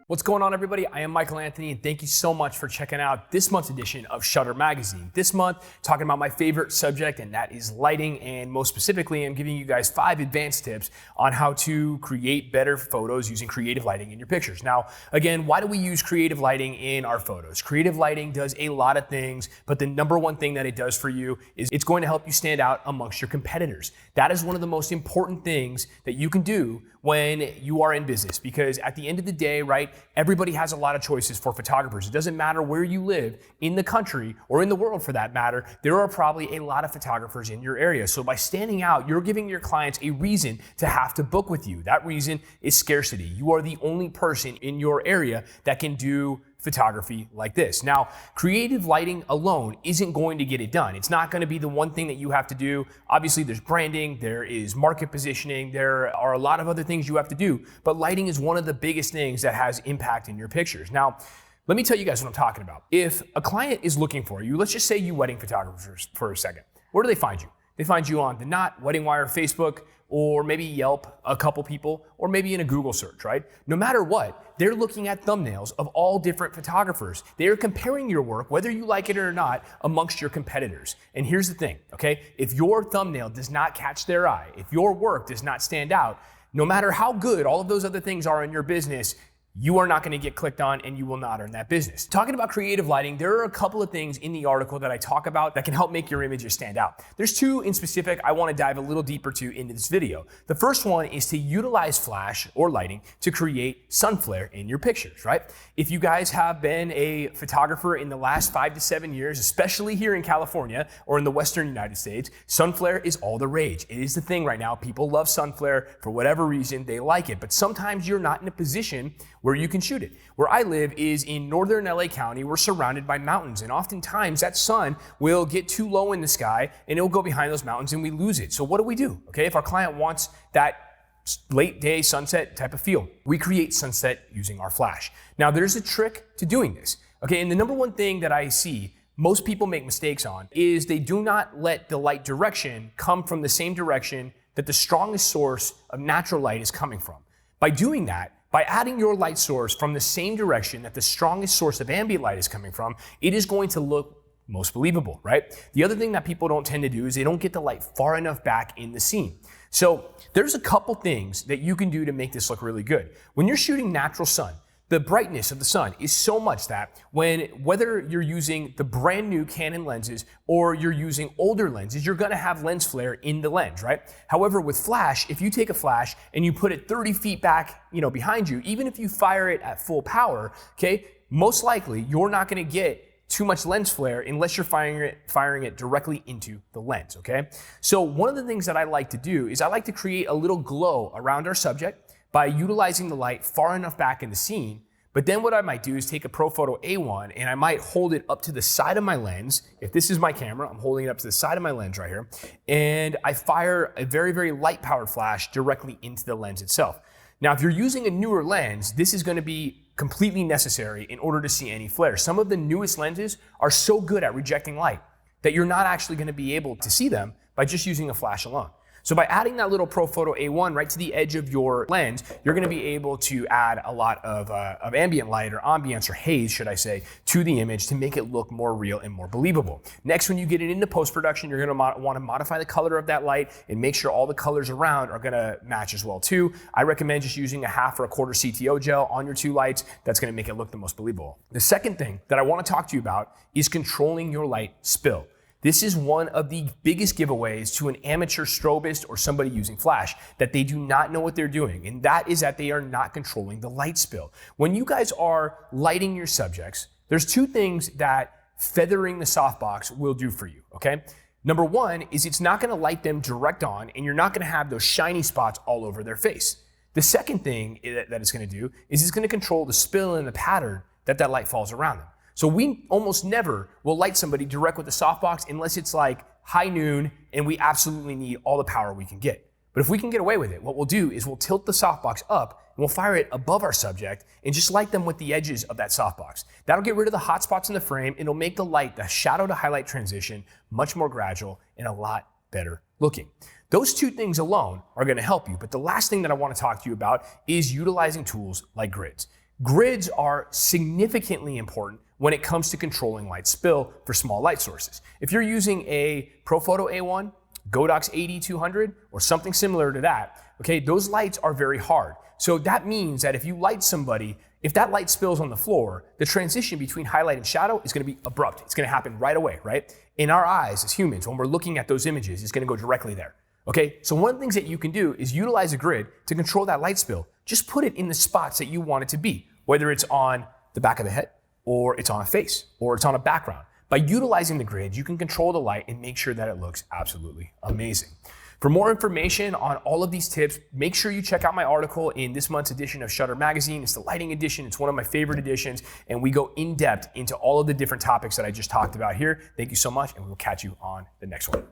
What's going on, everybody? I am Michael Anthony, and thank you so much for checking out this month's edition of Shutter Magazine. This month, talking about my favorite subject, and that is lighting, and most specifically, I'm giving you guys 5 advanced tips on how to create better photos using creative lighting in your pictures. Now, again, why do we use creative lighting in our photos? Creative lighting does a lot of things, but the number one thing that it does for you is it's going to help you stand out amongst your competitors. That is one of the most important things that you can do when you are in business, because at the end of the day, right, everybody has a lot of choices for photographers. It doesn't matter where you live in the country or in the world for that matter, there are probably a lot of photographers in your area. So by standing out, you're giving your clients a reason to have to book with you. That reason is scarcity. You are the only person in your area that can do photography like this. Now, creative lighting alone isn't going to get it done. It's not going to be the one thing that you have to do. Obviously, there's branding, there is market positioning, there are a lot of other things you have to do, but lighting is one of the biggest things that has impact in your pictures. Now, let me tell you guys what I'm talking about. If a client is looking for you, let's just say you wedding photographers for a second. Where do they find you? They find you on The Knot, Wedding Wire, Facebook, or maybe Yelp, a couple people, or maybe in a Google search, right? No matter what, they're looking at thumbnails of all different photographers. They're comparing your work, whether you like it or not, amongst your competitors. And here's the thing, okay? If your thumbnail does not catch their eye, if your work does not stand out, no matter how good all of those other things are in your business, you are not going to get clicked on and you will not earn that business. Talking about creative lighting, there are a couple of things in the article that I talk about that can help make your images stand out. There's 2 in specific I want to dive a little deeper into this video. The first one is to utilize flash or lighting to create sun flare in your pictures, right? If you guys have been a photographer in the last 5 to 7 years, especially here in California or in the Western United States, sun flare is all the rage. It is the thing right now. People love sun flare for whatever reason, they like it, but sometimes you're not in a position where you can shoot it. Where I live is in northern LA County. We're surrounded by mountains, and oftentimes that sun will get too low in the sky and it will go behind those mountains and we lose it. So what do? Okay, if our client wants that late day sunset type of feel, we create sunset using our flash. Now there's a trick to doing this. Okay, and the number one thing that I see most people make mistakes on is they do not let the light direction come from the same direction that the strongest source of natural light is coming from. By doing that, by adding your light source from the same direction that the strongest source of ambient light is coming from, it is going to look most believable, right? The other thing that people don't tend to do is they don't get the light far enough back in the scene. So there's a couple things that you can do to make this look really good. When you're shooting natural sun, the brightness of the sun is so much that whether you're using the brand new Canon lenses or you're using older lenses, you're gonna have lens flare in the lens, right? However, with flash, if you take a flash and you put it 30 feet back, behind you, even if you fire it at full power, okay, most likely you're not gonna get too much lens flare unless you're firing it directly into the lens, okay? So one of the things that I like to do is I like to create a little glow around our subject by utilizing the light far enough back in the scene. But then what I might do is take a ProPhoto A1 and I might hold it up to the side of my lens. If this is my camera, I'm holding it up to the side of my lens right here. And I fire a very, very light powered flash directly into the lens itself. Now, if you're using a newer lens, this is going to be completely necessary in order to see any flare. Some of the newest lenses are so good at rejecting light that you're not actually going to be able to see them by just using a flash alone. So by adding that little ProPhoto A1 right to the edge of your lens, you're gonna be able to add a lot of ambient light or ambience or haze, should I say, to the image to make it look more real and more believable. Next, when you get it into post-production, you're gonna wanna modify the color of that light and make sure all the colors around are gonna match as well too. I recommend just using a half or a quarter CTO gel on your 2 lights. That's gonna make it look the most believable. The second thing that I wanna talk to you about is controlling your light spill. This is one of the biggest giveaways to an amateur strobist or somebody using flash, that they do not know what they're doing, and that is that they are not controlling the light spill. When you guys are lighting your subjects, there's 2 things that feathering the softbox will do for you, okay? Number 1 is it's not gonna light them direct on, and you're not gonna have those shiny spots all over their face. The second thing that it's gonna do is it's gonna control the spill and the pattern that light falls around them. So we almost never will light somebody direct with the softbox unless it's like high noon and we absolutely need all the power we can get. But if we can get away with it, what we'll do is we'll tilt the softbox up and we'll fire it above our subject and just light them with the edges of that softbox. That'll get rid of the hot spots in the frame. It'll make the light, the shadow to highlight transition, much more gradual and a lot better looking. Those 2 things alone are gonna help you. But the last thing that I wanna talk to you about is utilizing tools like grids. Grids are significantly important when it comes to controlling light spill for small light sources. If you're using a ProPhoto A1, Godox AD200, or something similar to that, okay, those lights are very hard. So that means that if you light somebody, if that light spills on the floor, the transition between highlight and shadow is gonna be abrupt. It's gonna happen right away, right? In our eyes as humans, when we're looking at those images, it's gonna go directly there. Okay, so one of the things that you can do is utilize a grid to control that light spill. Just put it in the spots that you want it to be, whether it's on the back of the head, or it's on a face, or it's on a background. By utilizing the grid, you can control the light and make sure that it looks absolutely amazing. For more information on all of these tips, make sure you check out my article in this month's edition of Shutter Magazine. It's the lighting edition. It's one of my favorite editions, and we go in depth into all of the different topics that I just talked about here. Thank you so much, and we will catch you on the next one.